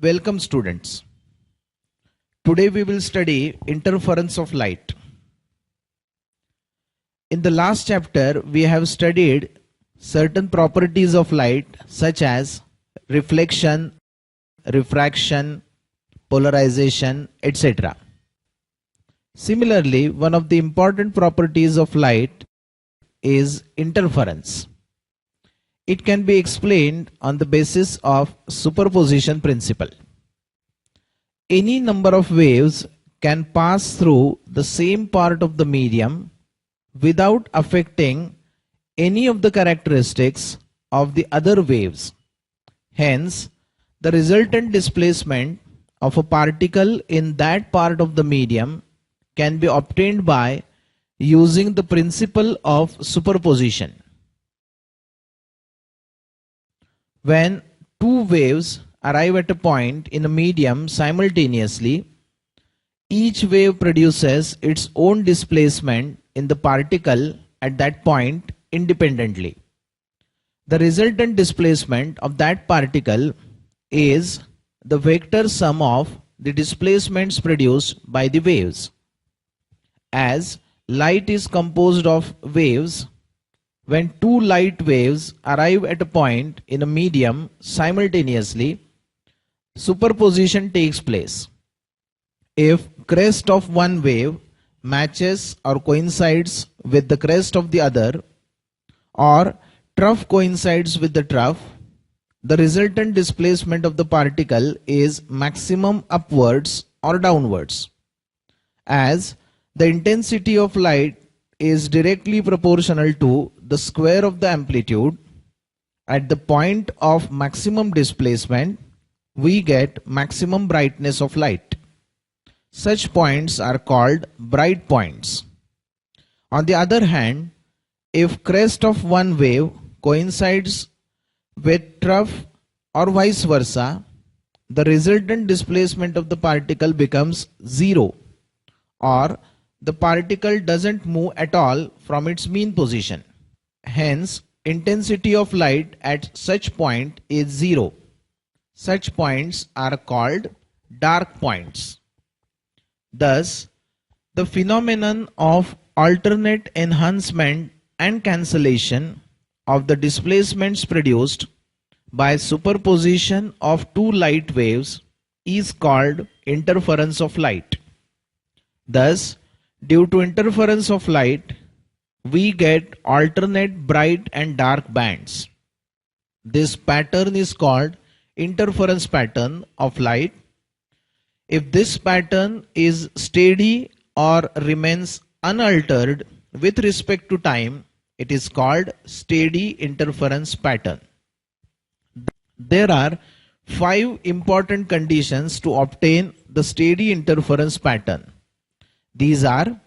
Welcome students. Today we will study interference of light. In the last chapter we have studied certain properties of light such as reflection, refraction, polarization, etc. Similarly, one of the important properties of light is interference. It can be explained on the basis of superposition principle. Any number of waves can pass through the same part of the medium without affecting any of the characteristics of the other waves. Hence, the resultant displacement of a particle in that part of the medium can be obtained by using the principle of superposition. When two waves arrive at a point in a medium simultaneously, each wave produces its own displacement in the particle at that point independently. The resultant displacement of that particle is the vector sum of the displacements produced by the waves. As light is composed of waves, when two light waves arrive at a point in a medium simultaneously, superposition takes place. If crest of one wave matches or coincides with the crest of the other, or trough coincides with the trough, the resultant displacement of the particle is maximum upwards or downwards. As the intensity of light is directly proportional to the square of the amplitude, at the point of maximum displacement, we get maximum brightness of light. Such points are called bright points. On the other hand, if crest of one wave coincides with trough or vice versa, the resultant displacement of the particle becomes zero, or the particle doesn't move at all from its mean position. Hence, intensity of light at such point is zero. Such points are called dark points. Thus, the phenomenon of alternate enhancement and cancellation of the displacements produced by superposition of two light waves is called interference of light. Thus, due to interference of light, we get alternate bright and dark bands. This pattern is called interference pattern of light. If this pattern is steady or remains unaltered with respect to time, it is called steady interference pattern. There are 5 important conditions to obtain the steady interference pattern. These are: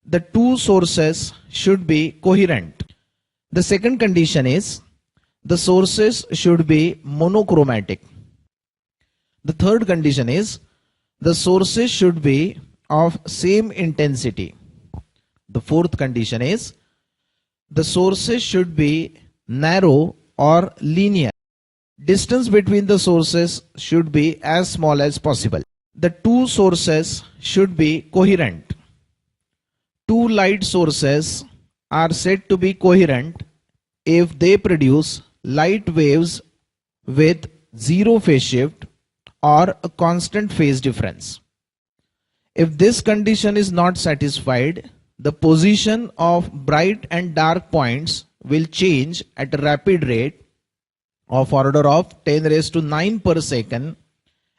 the two sources should be coherent. The second condition is the sources should be monochromatic. The third condition is the sources should be of same intensity. The fourth condition is the sources should be narrow or linear. Distance between the sources should be as small as possible. The two sources should be coherent. Two light sources are said to be coherent if they produce light waves with zero phase shift or a constant phase difference. If this condition is not satisfied, the position of bright and dark points will change at a rapid rate of order of 10 raised to 9 per second,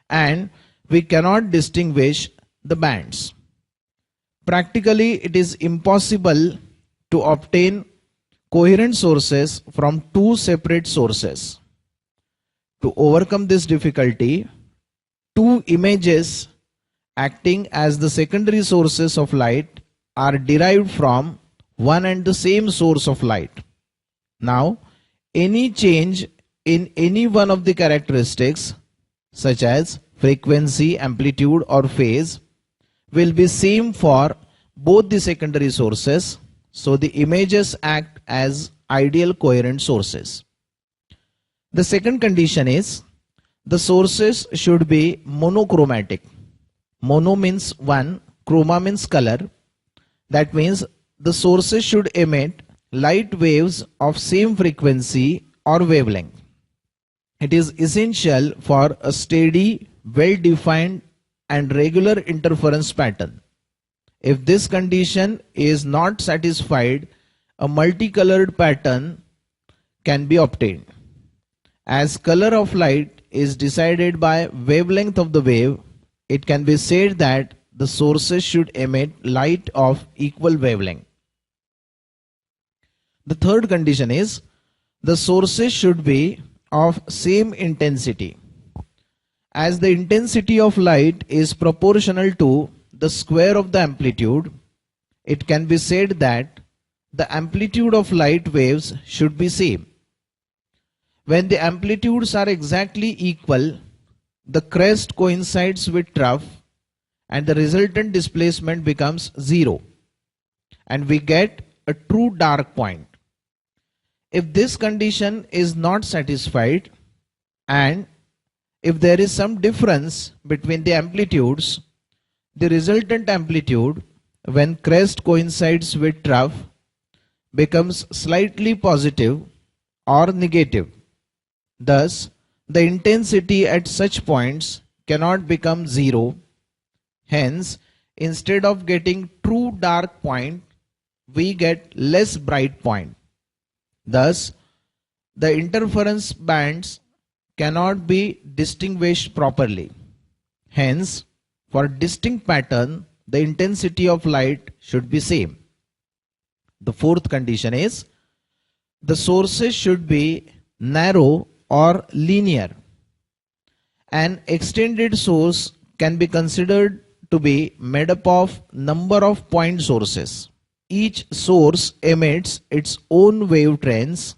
and we cannot distinguish the bands. Practically, it is impossible to obtain coherent sources from two separate sources. To overcome this difficulty, two images acting as the secondary sources of light are derived from one and the same source of light. Now, any change in any one of the characteristics, such as frequency, amplitude or phase, will be same for both the secondary sources, so the images act as ideal coherent sources. The second condition is the sources should be monochromatic. Mono means one, chroma means color. That means the sources should emit light waves of same frequency or wavelength. It is essential for a steady, well-defined and regular interference pattern. If this condition is not satisfied, a multicolored pattern can be obtained. As color of light is decided by wavelength of the wave, it can be said that the sources should emit light of equal wavelength. The third condition is the sources should be of same intensity. As the intensity of light is proportional to the square of the amplitude, it can be said that the amplitude of light waves should be same. When the amplitudes are exactly equal, the crest coincides with trough and the resultant displacement becomes zero, and we get a true dark point. If this condition is not satisfied, and if there is some difference between the amplitudes, the resultant amplitude when crest coincides with trough becomes slightly positive or negative. Thus, the intensity at such points cannot become zero. Hence, instead of getting true dark point, we get less bright point. Thus, the interference bands cannot be distinguished properly. Hence, for distinct pattern, the intensity of light should be same. The fourth condition is the sources should be narrow or linear. An extended source can be considered to be made up of number of point sources. Each source emits its own wave trains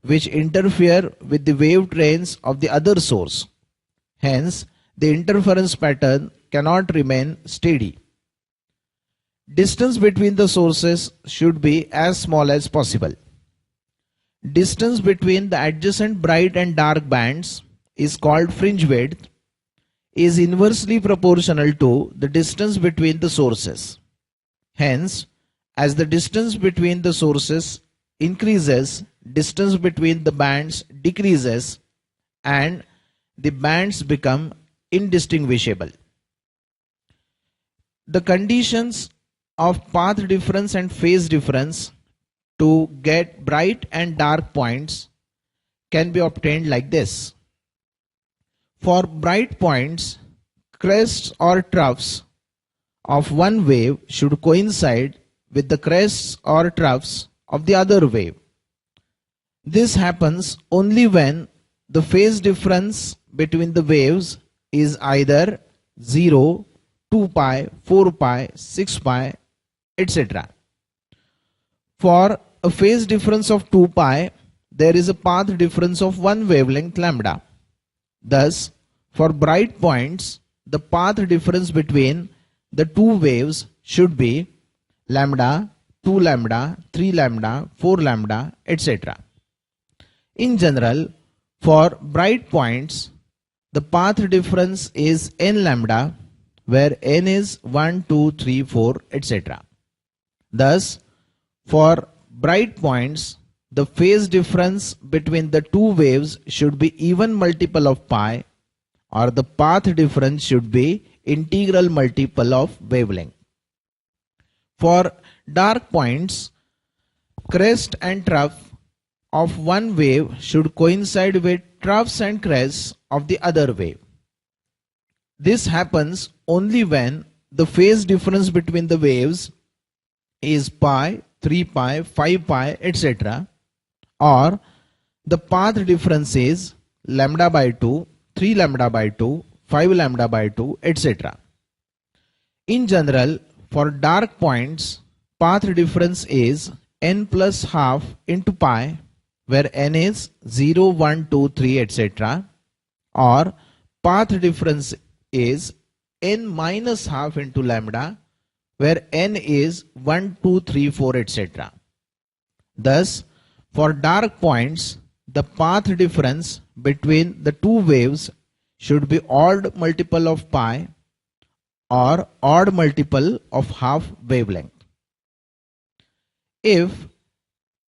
which interfere with the wave trains of the other source. Hence, the interference pattern cannot remain steady. Distance between the sources should be as small as possible. Distance between the adjacent bright and dark bands is called fringe width, is inversely proportional to the distance between the sources. Hence, as the distance between the sources increases, distance between the bands decreases and the bands become indistinguishable. The conditions of path difference and phase difference to get bright and dark points can be obtained like this. For bright points, crests or troughs of one wave should coincide with the crests or troughs of the other wave. This happens only when the phase difference between the waves is either 0, 2 pi, 4 pi, 6 pi, etc. For a phase difference of 2 pi, there is a path difference of one wavelength lambda. Thus, for bright points, the path difference between the two waves should be lambda, 2 lambda, 3 lambda, 4 lambda, etc. In general, for bright points, the path difference is n lambda, where n is 1, 2, 3, 4, etc. Thus, for bright points, the phase difference between the two waves should be even multiple of pi, or the path difference should be integral multiple of wavelength. For dark points, crest and trough of one wave should coincide with troughs and crests of the other wave. This happens only when the phase difference between the waves is pi, 3 pi, 5 pi, etc. or the path difference is lambda by 2, 3 lambda by 2, 5 lambda by 2, etc. In general, for dark points, path difference is n plus half into pi, where n is 0, 1, 2, 3, etc. or path difference is n minus half into lambda, where n is 1, 2, 3, 4, etc. Thus, for dark points, the path difference between the two waves should be odd multiple of pi or odd multiple of half wavelength. If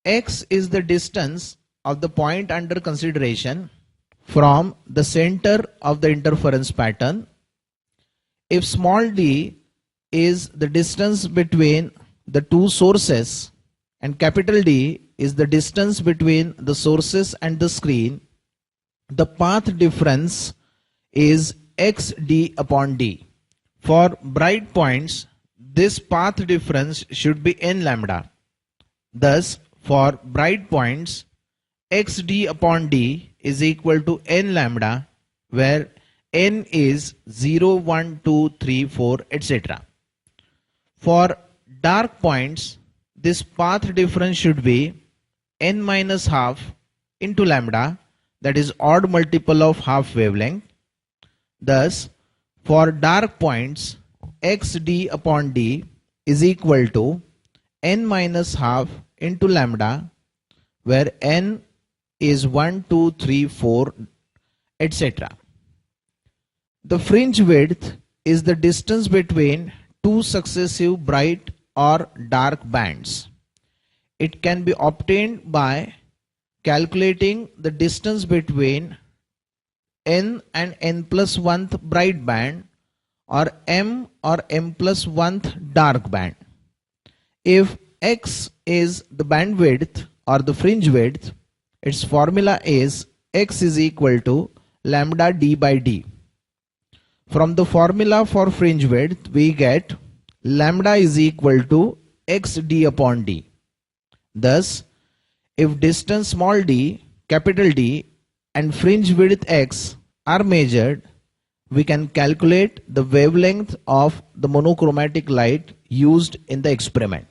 x is the distance of the point under consideration from the center of the interference pattern, if small d is the distance between the two sources and capital D is the distance between the sources and the screen, the path difference is xd upon d. For bright points, this path difference should be n lambda. Thus, for bright points, xd upon d is equal to n lambda, where n is 0, 1, 2, 3, 4, etc. For dark points, this path difference should be n minus half into lambda, that is odd multiple of half wavelength. Thus, for dark points, xd upon d is equal to n minus half into lambda, where n is 1, 2, 3, 4, etc. The fringe width is the distance between two successive bright or dark bands. It can be obtained by calculating the distance between n and n plus 1th bright band or m plus 1th dark band. If x is the bandwidth or the fringe width, its formula is x is equal to lambda d by d. From the formula for fringe width, we get lambda is equal to xd upon d. Thus, if distance small d, capital D, and fringe width x are measured, we can calculate the wavelength of the monochromatic light used in the experiment.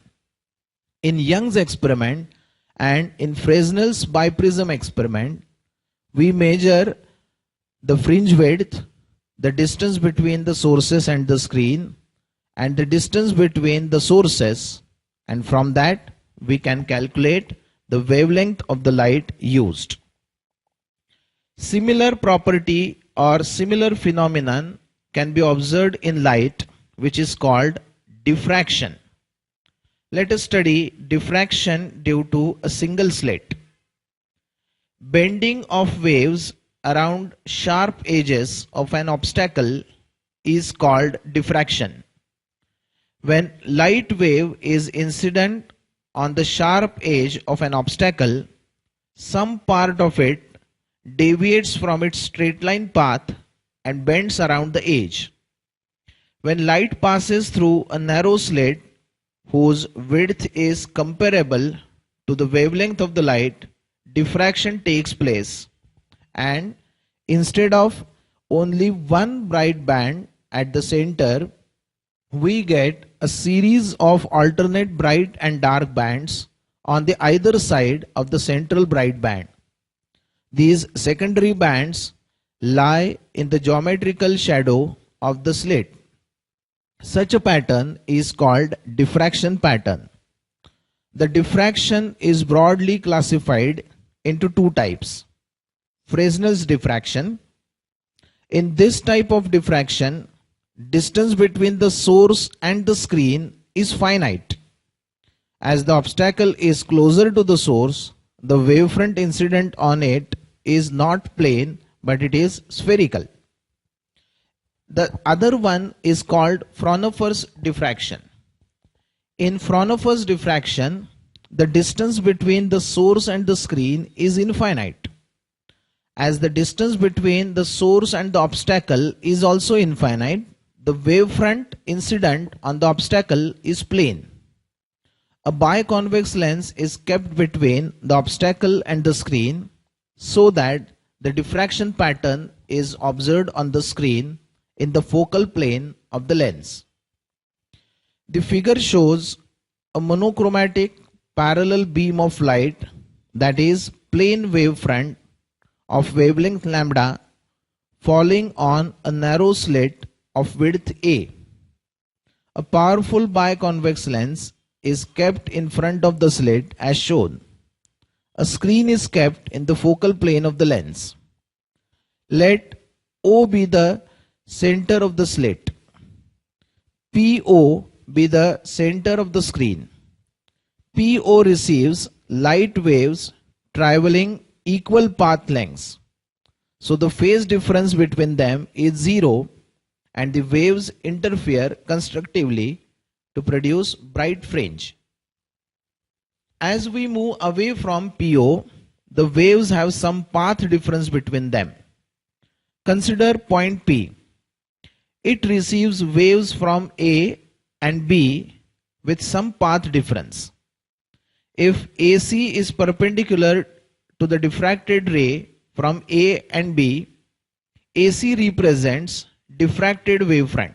In Young's experiment and in Fresnel's biprism experiment, we measure the fringe width, the distance between the sources and the screen, and the distance between the sources, and from that we can calculate the wavelength of the light used. Similar property or similar phenomenon can be observed in light, which is called diffraction. Let us study diffraction due to a single slit. Bending of waves around sharp edges of an obstacle is called diffraction. When light wave is incident on the sharp edge of an obstacle, some part of it deviates from its straight line path and bends around the edge. When light passes through a narrow slit whose width is comparable to the wavelength of the light, diffraction takes place, and instead of only one bright band at the center, we get a series of alternate bright and dark bands on the either side of the central bright band. These secondary bands lie in the geometrical shadow of the slit. Such a pattern is called diffraction pattern. The diffraction is broadly classified into two types. Fresnel's diffraction. In this type of diffraction, distance between the source and the screen is finite. As the obstacle is closer to the source, the wavefront incident on it is not plane, but it is spherical. The other one is called Fraunhofer's diffraction. In Fraunhofer's diffraction, the distance between the source and the screen is infinite. As the distance between the source and the obstacle is also infinite, the wavefront incident on the obstacle is plane. A biconvex lens is kept between the obstacle and the screen so that the diffraction pattern is observed on the screen in the focal plane of the lens. The figure shows a monochromatic parallel beam of light, that is plane wavefront of wavelength lambda, falling on a narrow slit of width A. A powerful biconvex lens is kept in front of the slit as shown. A screen is kept in the focal plane of the lens. Let O be the center of the slit, PO be the center of the screen. PO receives light waves traveling equal path lengths. So the phase difference between them is 0 and the waves interfere constructively to produce bright fringe. As we move away from PO, the waves have some path difference between them. Consider point P. It receives waves from A and B with some path difference. If AC is perpendicular to the diffracted ray from A and B, AC represents diffracted wavefront.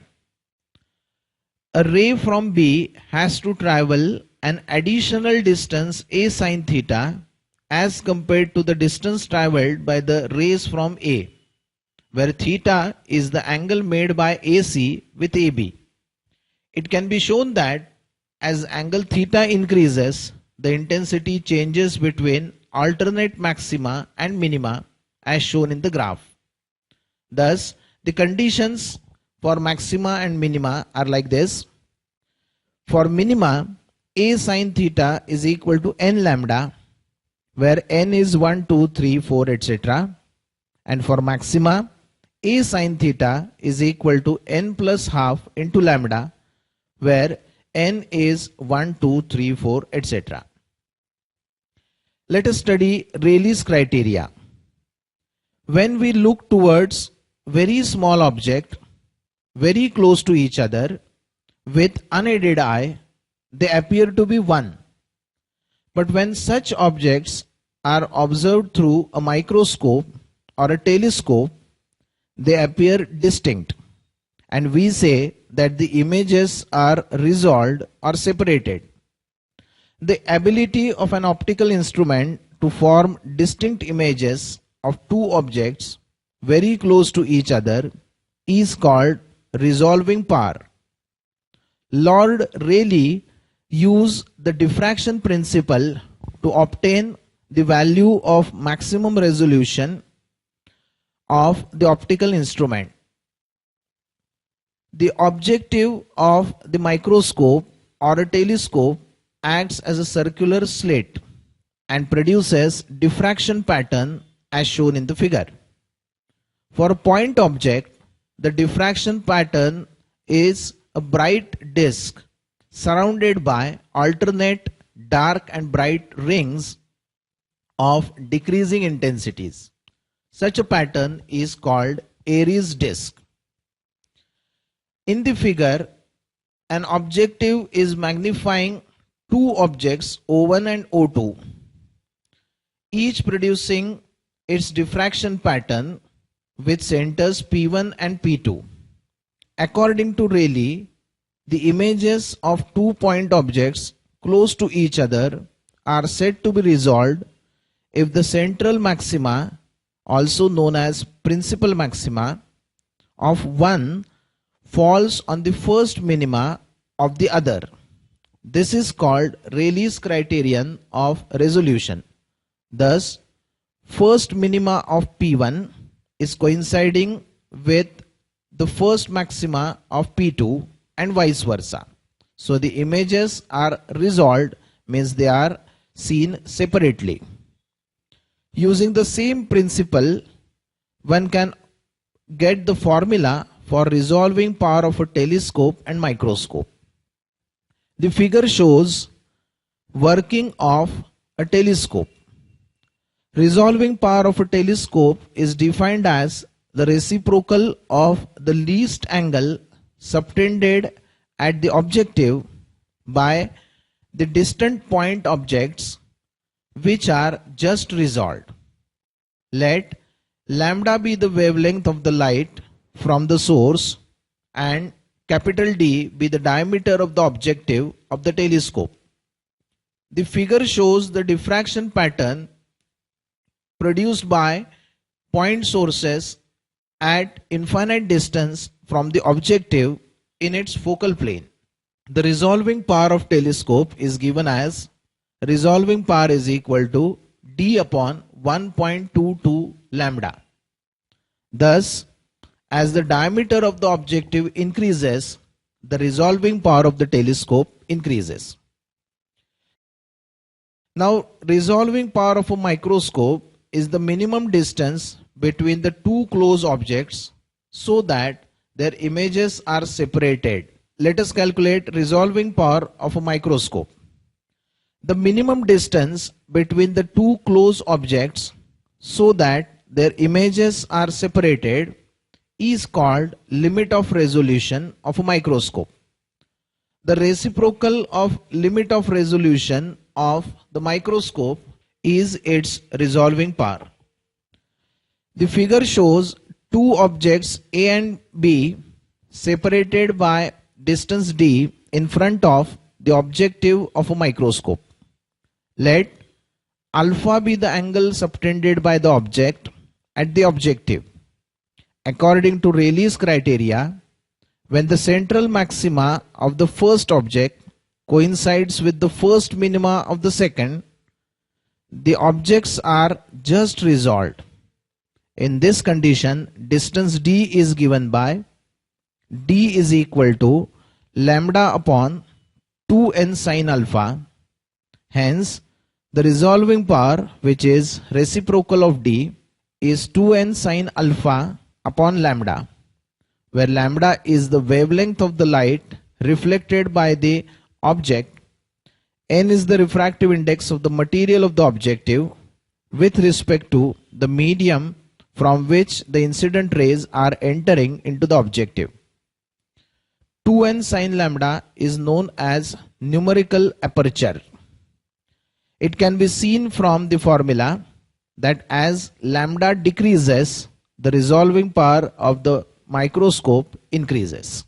A ray from B has to travel an additional distance A sin theta as compared to the distance traveled by the rays from A, where theta is the angle made by AC with AB. It can be shown that as angle theta increases, the intensity changes between alternate maxima and minima as shown in the graph. Thus, the conditions for maxima and minima are like this. For minima, A sin theta is equal to n lambda, where n is 1, 2, 3, 4, etc. And for maxima, A sin theta is equal to n plus half into lambda, where n is 1, 2, 3, 4, etc. Let us study Rayleigh's criteria. When we look towards very small object, very close to each other, with unaided eye, they appear to be one. But when such objects are observed through a microscope or a telescope, they appear distinct, and we say that the images are resolved or separated. The ability of an optical instrument to form distinct images of two objects very close to each other is called resolving power. Lord Rayleigh used the diffraction principle to obtain the value of maximum resolution of the optical instrument. The objective of the microscope or a telescope acts as a circular slit and produces diffraction pattern as shown in the figure. For a point object, the diffraction pattern is a bright disk surrounded by alternate dark and bright rings of decreasing intensities. Such a pattern is called Airy's disk. In the figure, an objective is magnifying two objects O1 and O2, each producing its diffraction pattern with centers P1 and P2. According to Rayleigh, the images of 2 point objects close to each other are said to be resolved if the central maxima, also known as principal maxima, of one falls on the first minima of the other. This is called Rayleigh's criterion of resolution. Thus, first minima of P1 is coinciding with the first maxima of P2 and vice versa. So the images are resolved, means they are seen separately. Using the same principle, one can get the formula for resolving power of a telescope and microscope. The figure shows working of a telescope. Resolving power of a telescope is defined as the reciprocal of the least angle subtended at the objective by the distant point objects which are just resolved. Let lambda be the wavelength of the light from the source and capital D be the diameter of the objective of the telescope. The figure shows the diffraction pattern produced by point sources at infinite distance from the objective in its focal plane. The resolving power of telescope is given as resolving power is equal to D upon 1.22 lambda. Thus, as the diameter of the objective increases, the resolving power of the telescope increases. Now, resolving power of a microscope is the minimum distance between the two close objects so that their images are separated. Let us calculate resolving power of a microscope. The minimum distance between the two close objects so that their images are separated is called limit of resolution of a microscope. The reciprocal of limit of resolution of the microscope is its resolving power. The figure shows two objects A and B separated by distance d in front of the objective of a microscope. Let alpha be the angle subtended by the object at the objective. According to Rayleigh's criteria, when the central maxima of the first object coincides with the first minima of the second, the objects are just resolved. In this condition, distance d is given by d is equal to lambda upon 2n sin alpha. Hence, the resolving power, which is reciprocal of d, is 2n sin alpha upon lambda, where lambda is the wavelength of the light reflected by the object, n is the refractive index of the material of the objective with respect to the medium from which the incident rays are entering into the objective. 2n sin lambda is known as numerical aperture. It can be seen from the formula that as lambda decreases, the resolving power of the microscope increases.